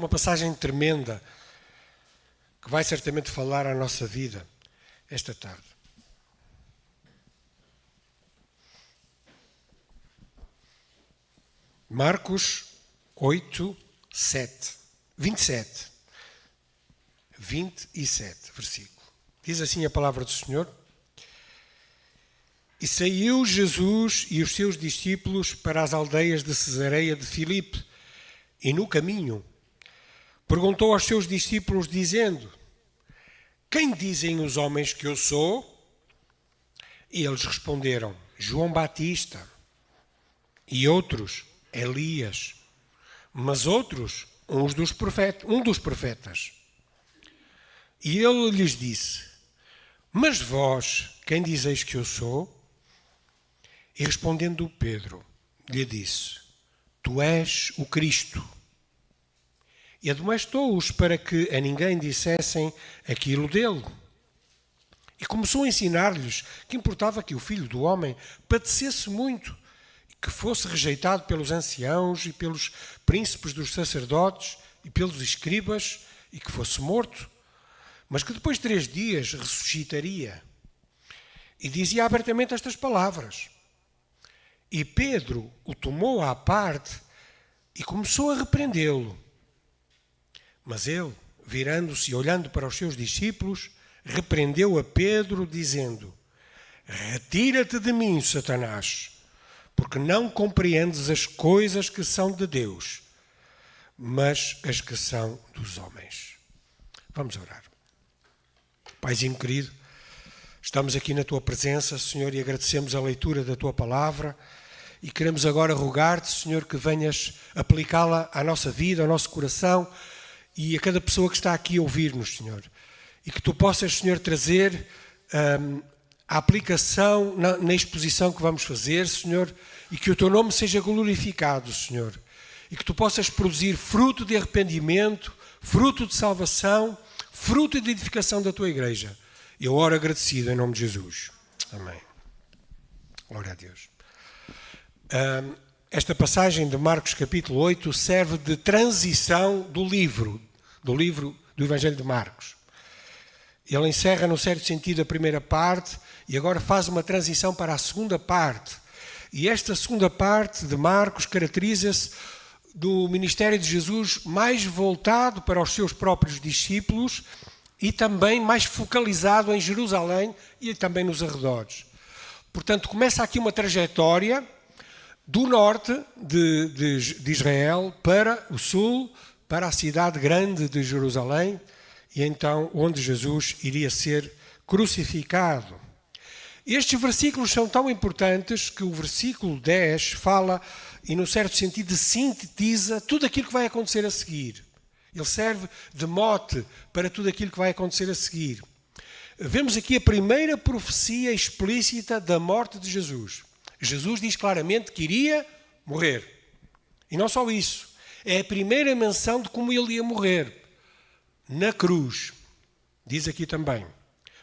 uma passagem tremenda que vai certamente falar à nossa vida esta tarde. Marcos 8, 27, versículo. Diz assim a palavra do Senhor: E saiu Jesus e os seus discípulos para as aldeias de Cesareia de Filipe, e no caminho perguntou aos seus discípulos, dizendo: Quem dizem os homens que eu sou? E eles responderam: João Batista, e outros, Elias, mas outros, um dos profetas. E ele lhes disse: Mas vós, quem dizeis que eu sou? E respondendo Pedro, lhe disse: Tu és o Cristo. E admoestou-os para que a ninguém dissessem aquilo dele. E começou a ensinar-lhes que importava que o Filho do Homem padecesse muito, que fosse rejeitado pelos anciãos e pelos príncipes dos sacerdotes e pelos escribas, e que fosse morto, mas que depois de 3 dias ressuscitaria. E dizia abertamente estas palavras. E Pedro o tomou à parte e começou a repreendê-lo. Mas ele, virando-se e olhando para os seus discípulos, repreendeu a Pedro, dizendo: Retira-te de mim, Satanás, porque não compreendes as coisas que são de Deus, mas as que são dos homens. Vamos orar. Paizinho querido, estamos aqui na Tua presença, Senhor, e agradecemos a leitura da Tua palavra e queremos agora rogar-te, Senhor, que venhas aplicá-la à nossa vida, ao nosso coração e a cada pessoa que está aqui a ouvir-nos, Senhor. E que Tu possas, Senhor, trazer a aplicação na exposição que vamos fazer, Senhor, e que o Teu nome seja glorificado, Senhor. E que Tu possas produzir fruto de arrependimento, fruto de salvação, fruto de edificação da Tua igreja. Eu oro agradecido em nome de Jesus. Amém. Glória a Deus. Esta passagem de Marcos capítulo 8 serve de transição do livro do Evangelho de Marcos. Ele encerra, no certo sentido, a primeira parte e agora faz uma transição para a segunda parte. E esta segunda parte de Marcos caracteriza-se do ministério de Jesus mais voltado para os seus próprios discípulos e também mais focalizado em Jerusalém e também nos arredores. Portanto, começa aqui uma trajetória do norte de Israel para o sul, para a cidade grande de Jerusalém, e então onde Jesus iria ser crucificado. Estes versículos são tão importantes que o versículo 10 fala, e no certo sentido sintetiza tudo aquilo que vai acontecer a seguir. Ele serve de mote para tudo aquilo que vai acontecer a seguir. Vemos aqui a primeira profecia explícita da morte de Jesus. Jesus diz claramente que iria morrer. E não só isso. É a primeira menção de como ele ia morrer. Na cruz. Diz aqui também.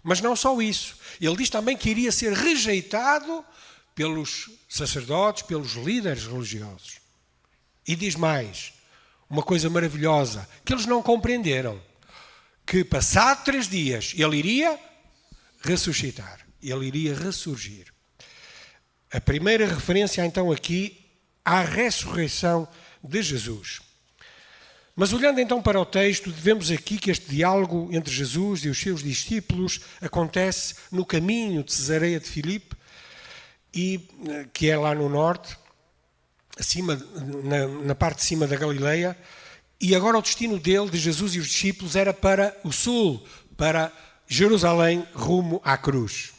Mas não só isso. Ele diz também que iria ser rejeitado pelos sacerdotes, pelos líderes religiosos. E diz mais, uma coisa maravilhosa, que eles não compreenderam. Que passado 3 dias ele iria ressuscitar. Ele iria ressurgir. A primeira referência então aqui à ressurreição de Jesus. Mas olhando então para o texto, vemos aqui que este diálogo entre Jesus e os seus discípulos acontece no caminho de Cesareia de Filipe, e, que é lá no norte, acima, na parte de cima da Galileia, e agora o destino dele, de Jesus e os discípulos, era para o sul, para Jerusalém, rumo à cruz.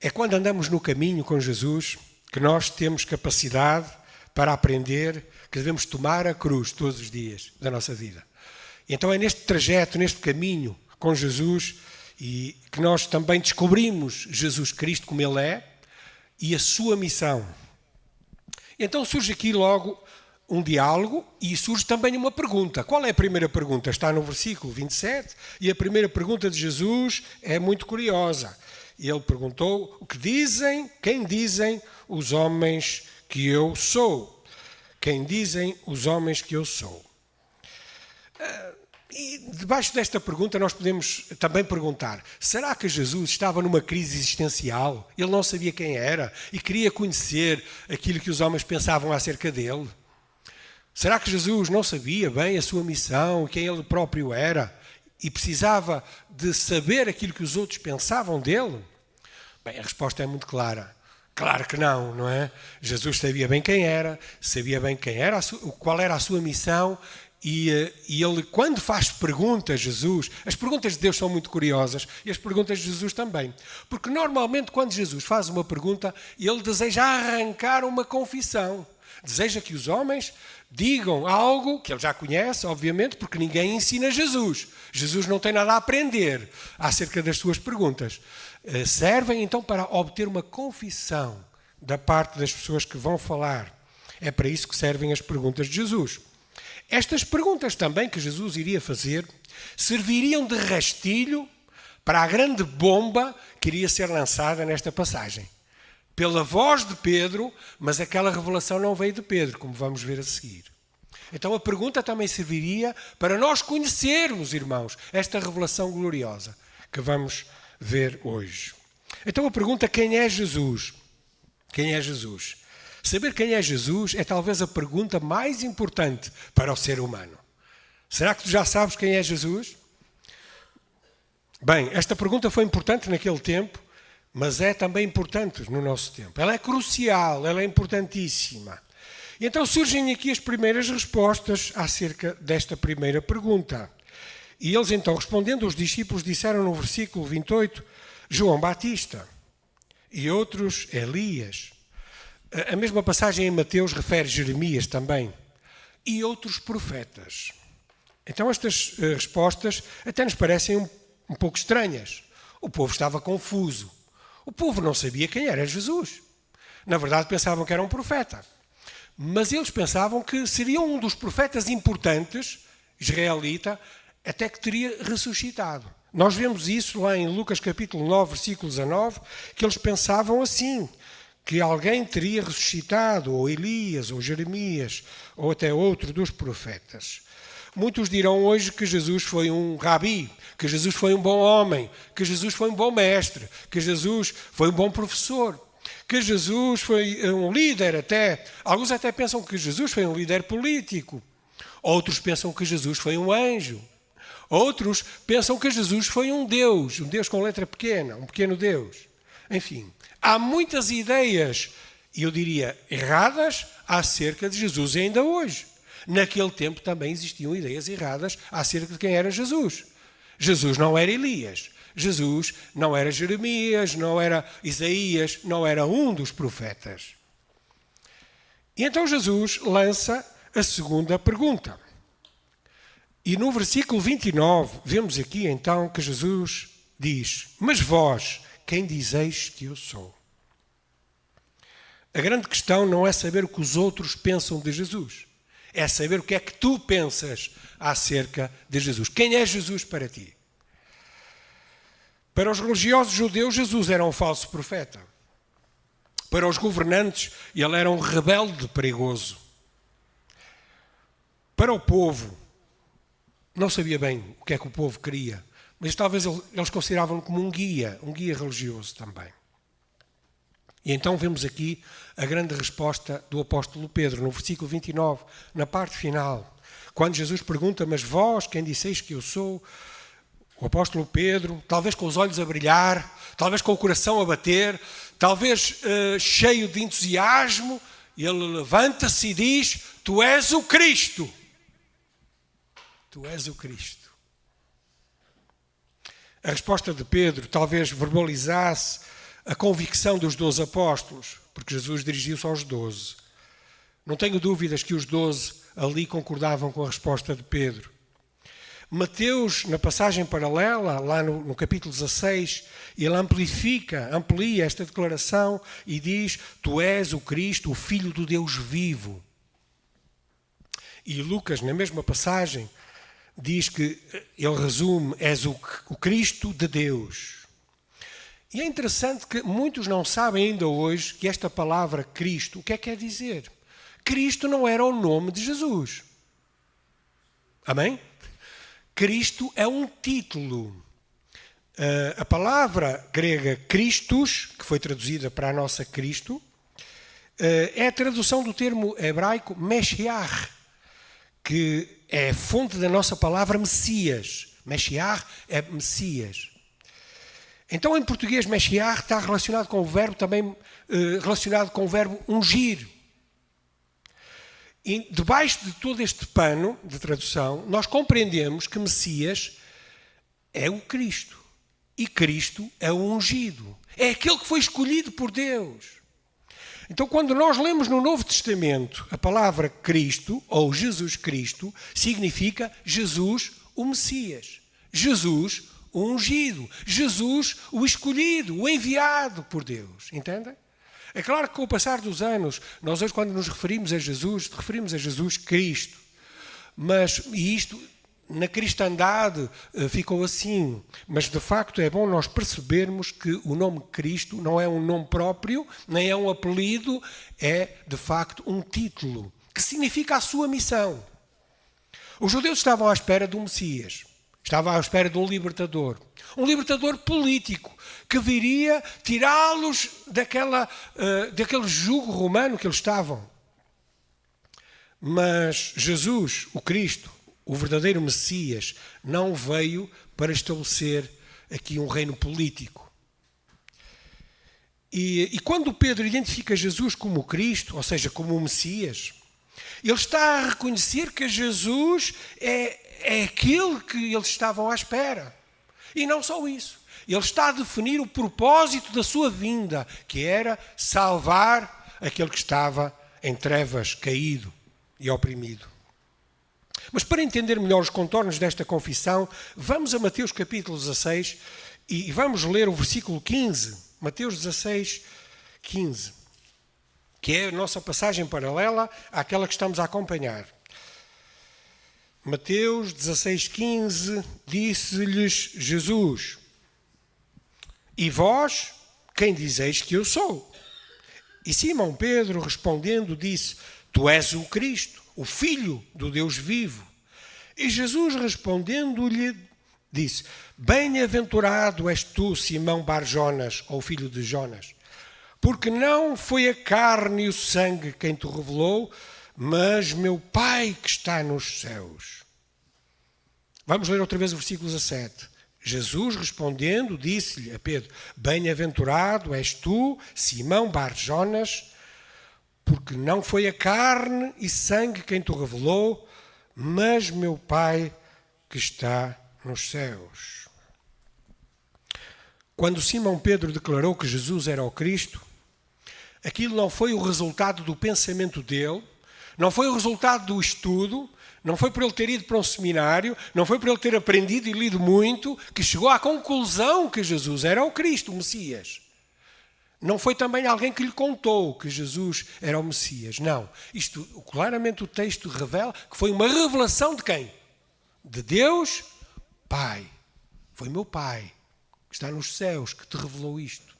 É quando andamos no caminho com Jesus que nós temos capacidade para aprender que devemos tomar a cruz todos os dias da nossa vida. E então é neste trajeto, neste caminho com Jesus, e que nós também descobrimos Jesus Cristo como Ele é e a sua missão. Então surge aqui logo um diálogo e surge também uma pergunta. Qual é a primeira pergunta? Está no versículo 27 e a primeira pergunta de Jesus é muito curiosa. Ele perguntou: quem dizem os homens que eu sou? Quem dizem os homens que eu sou? E debaixo desta pergunta nós podemos também perguntar, será que Jesus estava numa crise existencial? Ele não sabia quem era e queria conhecer aquilo que os homens pensavam acerca dele? Será que Jesus não sabia bem a sua missão, quem ele próprio era e precisava de saber aquilo que os outros pensavam dele? Bem, a resposta é muito clara. Claro que não, não é? Jesus sabia bem quem era, qual era a sua missão. E ele, quando faz perguntas, Jesus, as perguntas de Deus são muito curiosas e as perguntas de Jesus também. Porque normalmente quando Jesus faz uma pergunta, ele deseja arrancar uma confissão. Deseja que os homens digam algo que ele já conhece, obviamente, porque ninguém ensina Jesus. Jesus não tem nada a aprender acerca das suas perguntas. Servem então para obter uma confissão da parte das pessoas que vão falar. É para isso que servem as perguntas de Jesus. Estas perguntas também que Jesus iria fazer serviriam de rastilho para a grande bomba que iria ser lançada nesta passagem. Pela voz de Pedro, mas aquela revelação não veio de Pedro, como vamos ver a seguir. Então a pergunta também serviria para nós conhecermos, irmãos, esta revelação gloriosa que vamos ver hoje. Então a pergunta, quem é Jesus? Quem é Jesus? Saber quem é Jesus é talvez a pergunta mais importante para o ser humano. Será que tu já sabes quem é Jesus? Bem, esta pergunta foi importante naquele tempo, mas é também importante no nosso tempo. Ela é crucial, ela é importantíssima. E então surgem aqui as primeiras respostas acerca desta primeira pergunta. E eles então, respondendo, os discípulos disseram no versículo 28, João Batista, e outros Elias. A mesma passagem em Mateus refere Jeremias também. E outros profetas. Então estas respostas até nos parecem um pouco estranhas. O povo estava confuso. O povo não sabia quem era Jesus. Na verdade pensavam que era um profeta. Mas eles pensavam que seria um dos profetas importantes, israelita, até que teria ressuscitado. Nós vemos isso lá em Lucas capítulo 9, versículo 19, que eles pensavam assim, que alguém teria ressuscitado, ou Elias, ou Jeremias, ou até outro dos profetas. Muitos dirão hoje que Jesus foi um rabi, que Jesus foi um bom homem, que Jesus foi um bom mestre, que Jesus foi um bom professor, que Jesus foi um líder até. Alguns até pensam que Jesus foi um líder político. Outros pensam que Jesus foi um anjo. Outros pensam que Jesus foi um Deus com letra pequena, um pequeno Deus. Enfim, há muitas ideias, e eu diria erradas, acerca de Jesus ainda hoje. Naquele tempo também existiam ideias erradas acerca de quem era Jesus. Jesus não era Elias. Jesus não era Jeremias, não era Isaías, não era um dos profetas. E então Jesus lança a segunda pergunta. E no versículo 29, vemos aqui então que Jesus diz, mas vós, quem dizeis que eu sou? A grande questão não é saber o que os outros pensam de Jesus. É saber o que é que tu pensas acerca de Jesus. Quem é Jesus para ti? Para os religiosos judeus, Jesus era um falso profeta. Para os governantes, ele era um rebelde perigoso. Para o povo, não sabia bem o que é que o povo queria, mas talvez eles consideravam-no como um guia religioso também. E então vemos aqui a grande resposta do apóstolo Pedro, no versículo 29, na parte final. Quando Jesus pergunta, mas vós, quem disseis que eu sou? O apóstolo Pedro, talvez com os olhos a brilhar, talvez com o coração a bater, talvez cheio de entusiasmo, ele levanta-se e diz, tu és o Cristo. Tu és o Cristo. A resposta de Pedro talvez verbalizasse a convicção dos 12 apóstolos, porque Jesus dirigiu-se aos 12. Não tenho dúvidas que os 12 ali concordavam com a resposta de Pedro. Mateus, na passagem paralela, lá no capítulo 16, ele amplia esta declaração e diz, tu és o Cristo, o Filho do Deus vivo. E Lucas, na mesma passagem, diz que, ele resume, és o Cristo de Deus. E é interessante que muitos não sabem ainda hoje que esta palavra Cristo, o que é que quer dizer? Cristo não era o nome de Jesus. Amém? Cristo é um título. A palavra grega Christus, que foi traduzida para a nossa Cristo, é a tradução do termo hebraico Meshiach, que é a fonte da nossa palavra Messias. Meshiach é Messias. Então, em português, Meshiach está relacionado com o verbo também relacionado com o verbo ungir. E debaixo de todo este pano de tradução, nós compreendemos que Messias é o Cristo. E Cristo é o ungido. É aquele que foi escolhido por Deus. Então, quando nós lemos no Novo Testamento a palavra Cristo, ou Jesus Cristo, significa Jesus, o Messias. Jesus, o ungido. Jesus, o escolhido, o enviado por Deus. Entendem? É claro que com o passar dos anos, nós hoje quando nos referimos a Jesus Cristo. E isto, na cristandade, ficou assim. Mas, de facto, é bom nós percebermos que o nome Cristo não é um nome próprio, nem é um apelido, é, de facto, um título, que significa a sua missão. Os judeus estavam à espera de um Messias. Estavam à espera de um libertador político, que viria tirá-los daquele jugo romano que eles estavam. Mas Jesus, o Cristo, o verdadeiro Messias, não veio para estabelecer aqui um reino político. E quando Pedro identifica Jesus como o Cristo, ou seja, como o Messias, ele está a reconhecer que Jesus é aquele que eles estavam à espera. E não só isso. Ele está a definir o propósito da sua vinda, que era salvar aquele que estava em trevas, caído e oprimido. Mas para entender melhor os contornos desta confissão, vamos a Mateus capítulo 16 e vamos ler o versículo 15. Mateus 16, 15. Que é a nossa passagem paralela àquela que estamos a acompanhar. Mateus 16, 15, disse-lhes Jesus: E vós, quem dizeis que eu sou? E Simão Pedro, respondendo, disse: Tu és o Cristo, o Filho do Deus vivo. E Jesus, respondendo-lhe, disse: Bem-aventurado és tu, Simão Bar-Jonas, ou filho de Jonas, porque não foi a carne e o sangue quem te revelou, mas meu Pai que está nos céus. Vamos ler outra vez o versículo 17. Jesus respondendo, disse-lhe a Pedro: Bem-aventurado és tu, Simão Bar-Jonas, porque não foi a carne e sangue quem te revelou, mas meu Pai que está nos céus. Quando Simão Pedro declarou que Jesus era o Cristo, aquilo não foi o resultado do pensamento dele, não foi o resultado do estudo, não foi por ele ter ido para um seminário, não foi por ele ter aprendido e lido muito, que chegou à conclusão que Jesus era o Cristo, o Messias. Não foi também alguém que lhe contou que Jesus era o Messias. Não. Isto, claramente o texto revela que foi uma revelação de quem? De Deus Pai. Foi meu Pai, que está nos céus, que te revelou isto.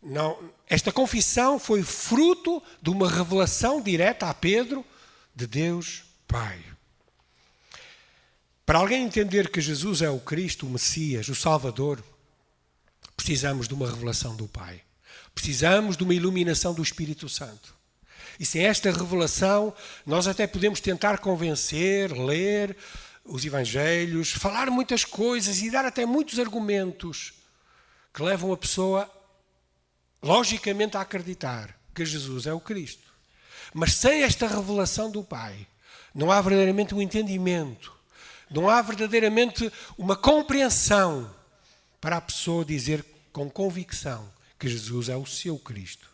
Não, esta confissão foi fruto de uma revelação direta a Pedro de Deus Pai. Para alguém entender que Jesus é o Cristo, o Messias, o Salvador, precisamos de uma revelação do Pai. Precisamos de uma iluminação do Espírito Santo. E sem esta revelação, nós até podemos tentar convencer, ler os Evangelhos, falar muitas coisas e dar até muitos argumentos que levam a pessoa logicamente a acreditar que Jesus é o Cristo. Mas sem esta revelação do Pai, não há verdadeiramente um entendimento, não há verdadeiramente uma compreensão para a pessoa dizer com convicção que Jesus é o seu Cristo,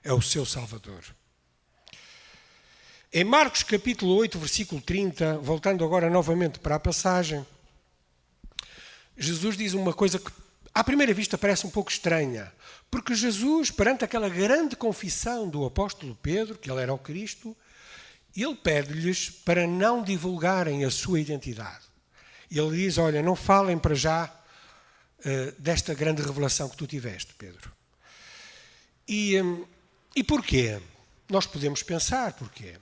é o seu Salvador. Em Marcos capítulo 8, versículo 30, voltando agora novamente para a passagem, Jesus diz uma coisa que à primeira vista parece um pouco estranha, porque Jesus, perante aquela grande confissão do apóstolo Pedro, que ele era o Cristo, ele pede-lhes para não divulgarem a sua identidade. Ele diz, olha, não falem para já desta grande revelação que tu tiveste, Pedro. E porquê? Nós podemos pensar porquê.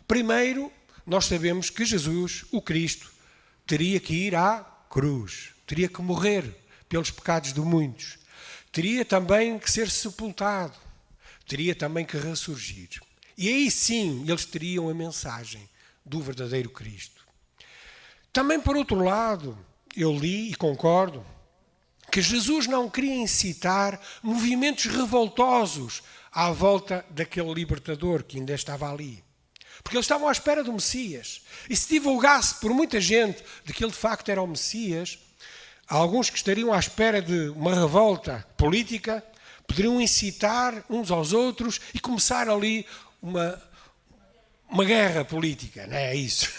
Primeiro, nós sabemos que Jesus, o Cristo, teria que ir à cruz, teria que morrer pelos pecados de muitos, teria também que ser sepultado, teria também que ressurgir. E aí sim eles teriam a mensagem do verdadeiro Cristo. Também, por outro lado, eu li e concordo que Jesus não queria incitar movimentos revoltosos à volta daquele libertador que ainda estava ali. Porque eles estavam à espera do Messias. E se divulgasse por muita gente de que ele de facto era o Messias, alguns que estariam à espera de uma revolta política poderiam incitar uns aos outros e começar ali uma guerra política, não é isso?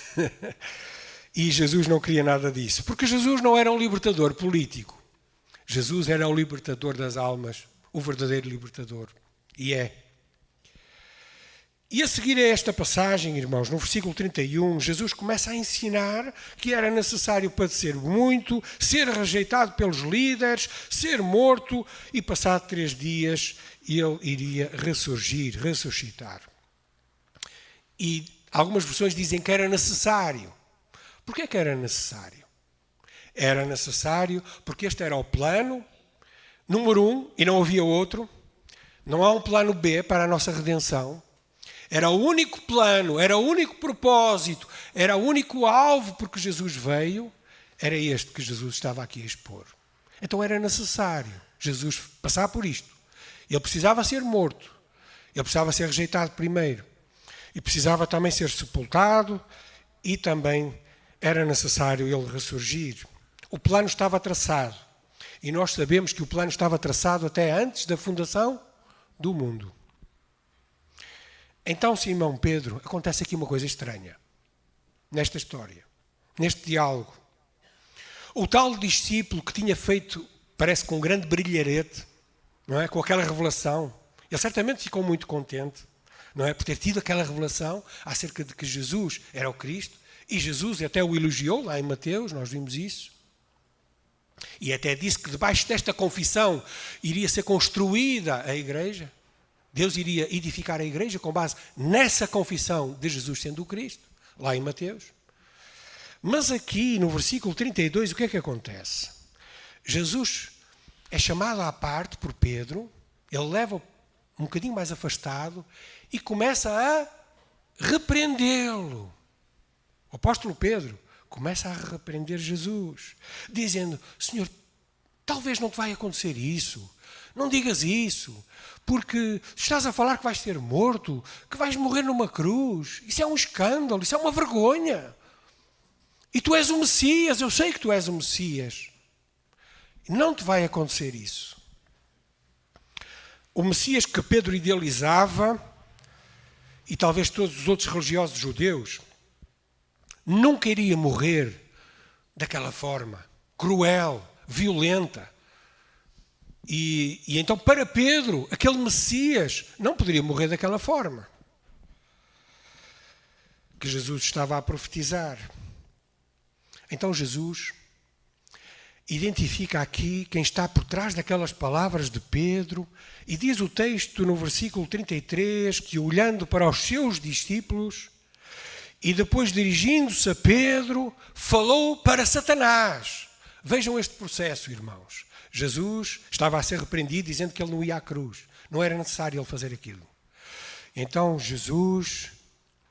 E Jesus não queria nada disso, porque Jesus não era um libertador político. Jesus era o libertador das almas, o verdadeiro libertador. E é. E a seguir a esta passagem, irmãos, no versículo 31, Jesus começa a ensinar que era necessário padecer muito, ser rejeitado pelos líderes, ser morto e, passado 3 dias, ele iria ressuscitar. E algumas versões dizem que era necessário. Porquê que era necessário? Era necessário porque este era o plano número 1 e não havia outro. Não há um plano B para a nossa redenção. Era o único plano, era o único propósito, era o único alvo porque Jesus veio. Era este que Jesus estava aqui a expor. Então era necessário Jesus passar por isto. Ele precisava ser morto. Ele precisava ser rejeitado primeiro. E precisava também ser sepultado. E também era necessário ele ressurgir. O plano estava traçado. E nós sabemos que o plano estava traçado até antes da fundação do mundo. Então, Simão Pedro, acontece aqui uma coisa estranha. Nesta história. Neste diálogo. O tal discípulo que tinha feito, parece com um grande brilharete, não é? Com aquela revelação. Ele certamente ficou muito contente, não é? Por ter tido aquela revelação acerca de que Jesus era o Cristo. E Jesus até o elogiou lá em Mateus, nós vimos isso. E até disse que debaixo desta confissão iria ser construída a igreja. Deus iria edificar a igreja com base nessa confissão de Jesus sendo o Cristo, lá em Mateus. Mas aqui no versículo 32, o que é que acontece? Jesus é chamado à parte por Pedro, ele leva um bocadinho mais afastado e começa a repreendê-lo. O apóstolo Pedro começa a repreender Jesus, dizendo: Senhor, talvez não te vai acontecer isso, não digas isso, porque estás a falar que vais ser morto, que vais morrer numa cruz. Isso é um escândalo, isso é uma vergonha. E tu és o Messias, eu sei que tu és o Messias. Não te vai acontecer isso. O Messias que Pedro idealizava, e talvez todos os outros religiosos judeus, nunca iria morrer daquela forma, cruel, violenta. E então, para Pedro, aquele Messias não poderia morrer daquela forma que Jesus estava a profetizar. Então Jesus identifica aqui quem está por trás daquelas palavras de Pedro e diz o texto no versículo 33 que, olhando para os seus discípulos e depois dirigindo-se a Pedro, falou para Satanás. Vejam este processo, irmãos. Jesus estava a ser repreendido dizendo que ele não ia à cruz. Não era necessário ele fazer aquilo. Então Jesus,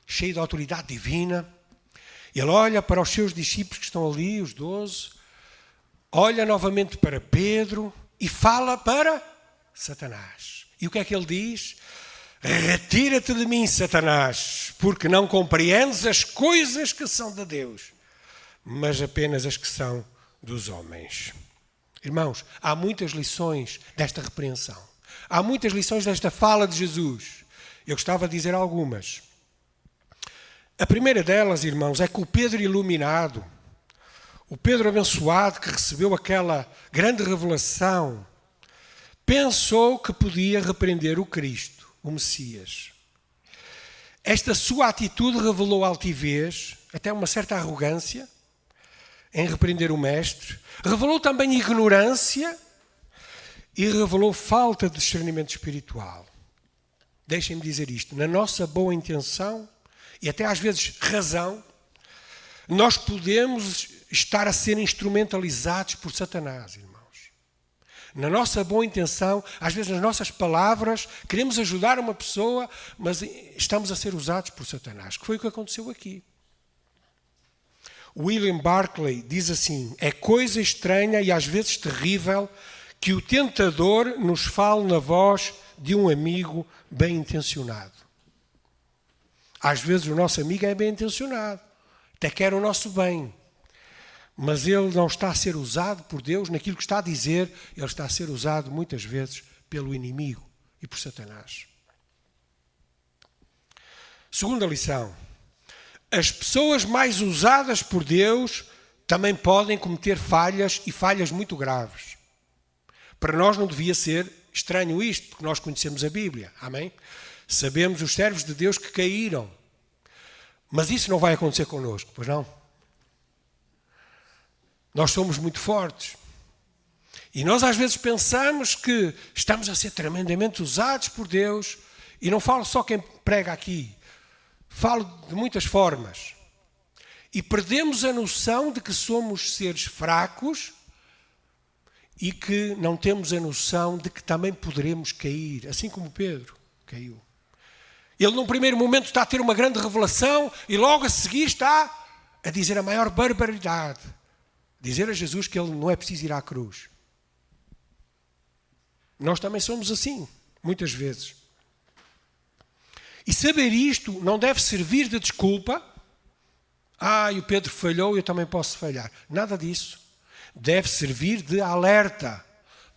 cheio de autoridade divina, ele olha para os seus discípulos que estão ali, os 12, olha novamente para Pedro e fala para Satanás. E o que é que ele diz? Retira-te de mim, Satanás, porque não compreendes as coisas que são de Deus, mas apenas as que são dos homens. Irmãos, há muitas lições desta repreensão. Há muitas lições desta fala de Jesus. Eu gostava de dizer algumas. A primeira delas, irmãos, é que o Pedro iluminado, o Pedro abençoado que recebeu aquela grande revelação, pensou que podia repreender o Cristo, o Messias. Esta sua atitude revelou altivez, até uma certa arrogância, em repreender o Mestre, revelou também ignorância e revelou falta de discernimento espiritual. Deixem-me dizer isto, na nossa boa intenção e até às vezes razão, nós podemos estar a ser instrumentalizados por Satanás, irmãos. Na nossa boa intenção, às vezes nas nossas palavras, queremos ajudar uma pessoa, mas estamos a ser usados por Satanás, que foi o que aconteceu aqui. William Barclay diz assim: é coisa estranha e às vezes terrível que o tentador nos fale na voz de um amigo bem intencionado. Às vezes o nosso amigo é bem intencionado, até quer o nosso bem, mas ele não está a ser usado por Deus naquilo que está a dizer, ele está a ser usado muitas vezes pelo inimigo e por Satanás. Segunda lição: as pessoas mais usadas por Deus também podem cometer falhas e falhas muito graves. Para nós não devia ser estranho isto, porque nós conhecemos a Bíblia, amém? Sabemos os servos de Deus que caíram, mas isso não vai acontecer connosco, pois não? Nós somos muito fortes. E nós às vezes pensamos que estamos a ser tremendamente usados por Deus, e não falo só quem prega aqui, falo de muitas formas. E perdemos a noção de que somos seres fracos e que não temos a noção de que também poderemos cair, assim como Pedro caiu. Ele num primeiro momento está a ter uma grande revelação e logo a seguir está a dizer a maior barbaridade. Dizer a Jesus que ele não é preciso ir à cruz. Nós também somos assim, muitas vezes. E saber isto não deve servir de desculpa. E o Pedro falhou, eu também posso falhar. Nada disso. Deve servir de alerta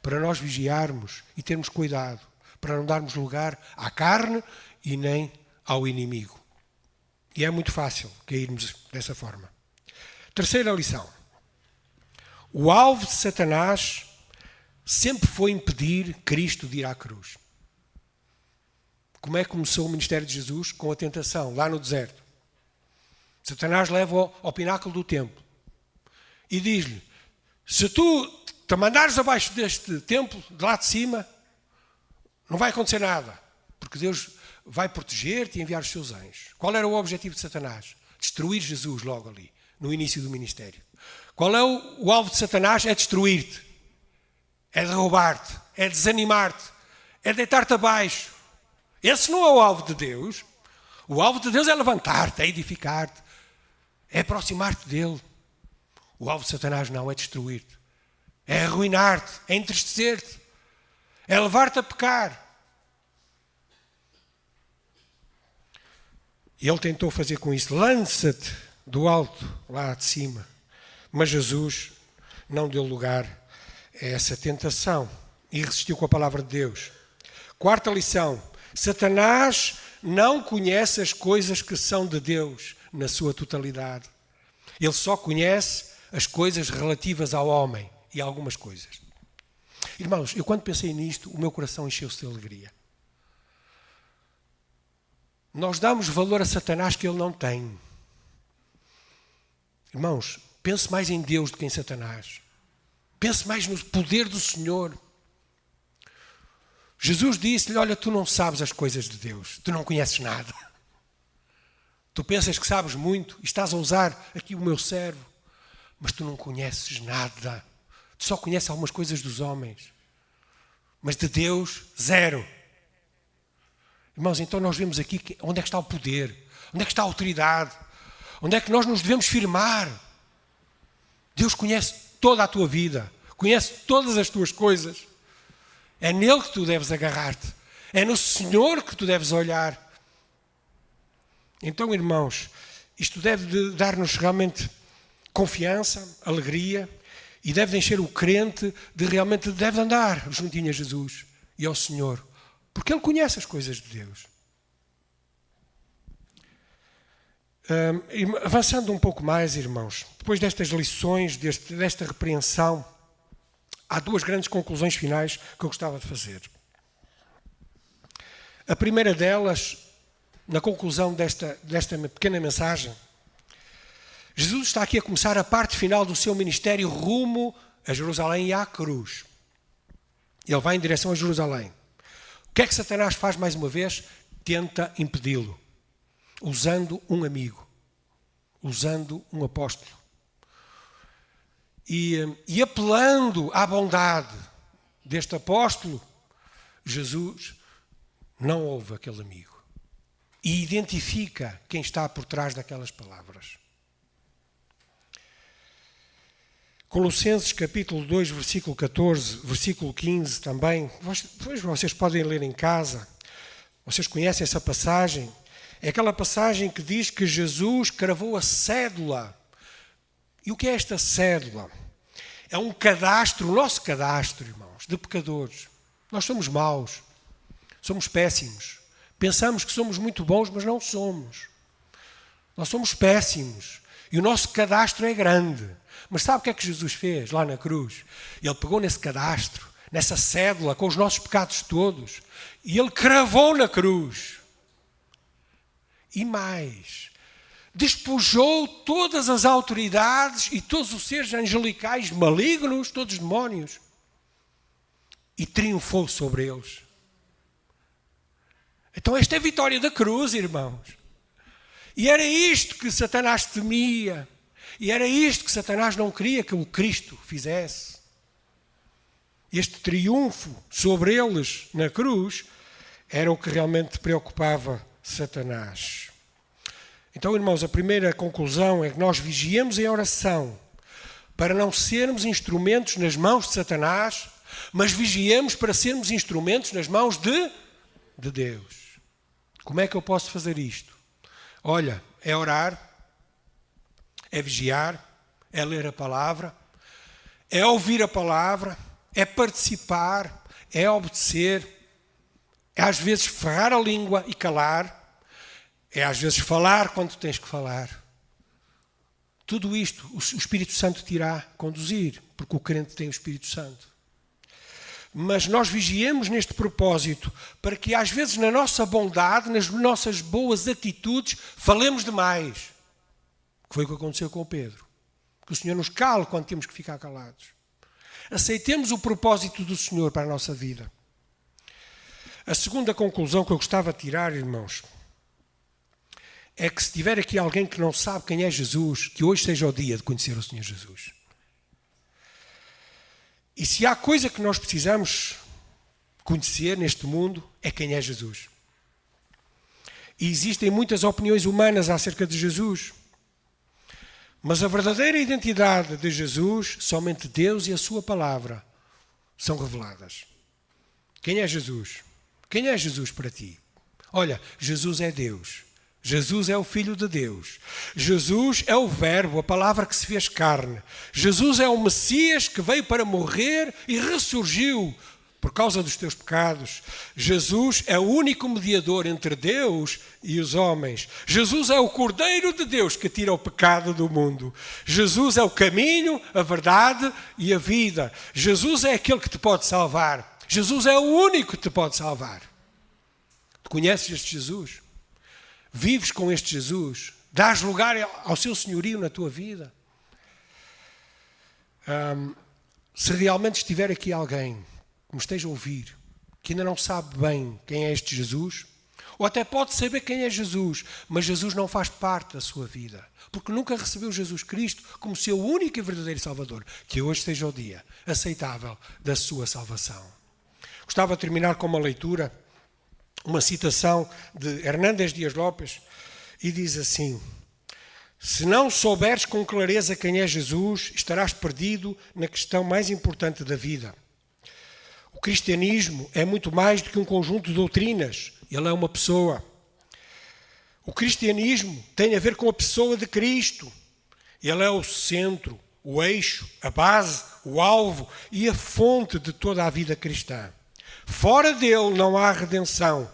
para nós vigiarmos e termos cuidado, para não darmos lugar à carne e nem ao inimigo. E é muito fácil cairmos dessa forma. Terceira lição. O alvo de Satanás sempre foi impedir Cristo de ir à cruz. Como é que começou o ministério de Jesus? Com a tentação, lá no deserto. Satanás leva ao pináculo do templo e diz-lhe: se tu te mandares abaixo deste templo, de lá de cima, não vai acontecer nada, porque Deus vai proteger-te e enviar os seus anjos. Qual era o objetivo de Satanás? Destruir Jesus logo ali, no início do ministério. Qual é o alvo de Satanás? É destruir-te, é derrubar-te, é desanimar-te, é deitar-te abaixo. Esse não é o alvo de Deus. O alvo de Deus é levantar-te, é edificar-te, é aproximar-te dele. O alvo de Satanás não, é destruir-te, é arruinar-te, é entristecer-te, é levar-te a pecar. E ele tentou fazer com isso: lança-te do alto, lá de cima. Mas Jesus não deu lugar a essa tentação e resistiu com a palavra de Deus. Quarta lição: Satanás não conhece as coisas que são de Deus na sua totalidade. Ele só conhece as coisas relativas ao homem e a algumas coisas. Irmãos, eu quando pensei nisto, o meu coração encheu-se de alegria. Nós damos valor a Satanás que ele não tem. Irmãos, pense mais em Deus do que em Satanás. Pense mais no poder do Senhor. Jesus disse-lhe: olha, tu não sabes as coisas de Deus, tu não conheces nada. Tu pensas que sabes muito e estás a usar aqui o meu servo, mas tu não conheces nada. Tu só conheces algumas coisas dos homens, mas de Deus, zero. Irmãos, então nós vemos aqui onde é que está o poder, onde é que está a autoridade, onde é que nós nos devemos firmar. Deus conhece toda a tua vida, conhece todas as tuas coisas. É nele que tu deves agarrar-te, é no Senhor que tu deves olhar. Então, irmãos, isto deve dar-nos realmente confiança, alegria, e deve encher o crente de realmente deve andar juntinho a Jesus e ao Senhor, porque Ele conhece as coisas de Deus. Avançando um pouco mais, irmãos, depois destas lições, desta repreensão, há duas grandes conclusões finais que eu gostava de fazer. A primeira delas, na conclusão desta pequena mensagem, Jesus está aqui a começar a parte final do seu ministério rumo a Jerusalém e à cruz. Ele vai em direção a Jerusalém. O que é que Satanás faz mais uma vez? Tenta impedi-lo. usando um amigo, usando um apóstolo. E apelando à bondade deste apóstolo, Jesus não ouve aquele amigo e identifica quem está por trás daquelas palavras. Colossenses capítulo 2, versículo 14, versículo 15 também. Depois vocês podem ler em casa. Vocês conhecem essa passagem? É aquela passagem que diz que Jesus cravou a cédula. E o que é esta cédula? É um cadastro, o nosso cadastro, irmãos, de pecadores. Nós somos maus, somos péssimos. Pensamos que somos muito bons, mas não somos. Nós somos péssimos. E o nosso cadastro é grande. Mas sabe o que é que Jesus fez lá na cruz? Ele pegou nesse cadastro, nessa cédula, com os nossos pecados todos, e Ele cravou na cruz. E mais, despojou todas as autoridades e todos os seres angelicais malignos, todos os demónios, e triunfou sobre eles. Então esta é a vitória da cruz, irmãos. E era isto que Satanás temia. E era isto que Satanás não queria que o Cristo fizesse. Este triunfo sobre eles na cruz era o que realmente preocupava Satanás. Então, irmãos, a primeira conclusão é que nós vigiemos em oração para não sermos instrumentos nas mãos de Satanás, mas vigiemos para sermos instrumentos nas mãos de Deus. Como é que eu posso fazer isto? Olha, é orar, é vigiar, é ler a palavra, é ouvir a palavra, é participar, é obedecer, é às vezes ferrar a língua e calar, é às vezes falar quando tens que falar. Tudo isto o Espírito Santo te irá conduzir, porque o crente tem o Espírito Santo. Mas nós vigiemos neste propósito para que às vezes na nossa bondade, nas nossas boas atitudes, falemos demais. Foi o que aconteceu com o Pedro. Que o Senhor nos cale quando temos que ficar calados. Aceitemos o propósito do Senhor para a nossa vida. A segunda conclusão que eu gostava de tirar, irmãos, é que se tiver aqui alguém que não sabe quem é Jesus, que hoje seja o dia de conhecer o Senhor Jesus. E se há coisa que nós precisamos conhecer neste mundo, é quem é Jesus. E existem muitas opiniões humanas acerca de Jesus. Mas a verdadeira identidade de Jesus, somente Deus e a sua palavra são reveladas. Quem é Jesus? Quem é Jesus para ti? Olha, Jesus é Deus. Jesus é o Filho de Deus. Jesus é o Verbo, a palavra que se fez carne. Jesus é o Messias que veio para morrer e ressurgiu por causa dos teus pecados. Jesus é o único mediador entre Deus e os homens. Jesus é o Cordeiro de Deus que tira o pecado do mundo. Jesus é o caminho, a verdade e a vida. Jesus é aquele que te pode salvar. Jesus é o único que te pode salvar. Tu conheces este Jesus? Vives com este Jesus? Dás lugar ao seu senhorio na tua vida? Se realmente estiver aqui alguém que me esteja a ouvir, que ainda não sabe bem quem é este Jesus, ou até pode saber quem é Jesus, mas Jesus não faz parte da sua vida, porque nunca recebeu Jesus Cristo como seu único e verdadeiro Salvador, que hoje seja o dia aceitável da sua salvação. Gostava de terminar com uma leitura, uma citação de Hernández Dias Lopes, e diz assim: se não souberes com clareza quem é Jesus, estarás perdido na questão mais importante da vida. O cristianismo é muito mais do que um conjunto de doutrinas, ele é uma pessoa. O cristianismo tem a ver com a pessoa de Cristo. Ele é o centro, o eixo, a base, o alvo e a fonte de toda a vida cristã. Fora dele não há redenção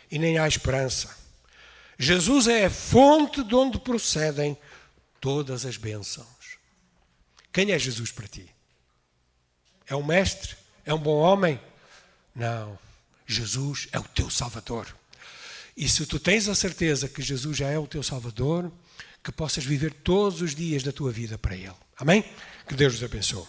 e nem há esperança. Jesus é a fonte de onde procedem todas as bênçãos. Quem é Jesus para ti? É um mestre? É um bom homem? Não. Jesus é o teu Salvador. E se tu tens a certeza que Jesus já é o teu Salvador, que possas viver todos os dias da tua vida para Ele. Amém? Que Deus os abençoe.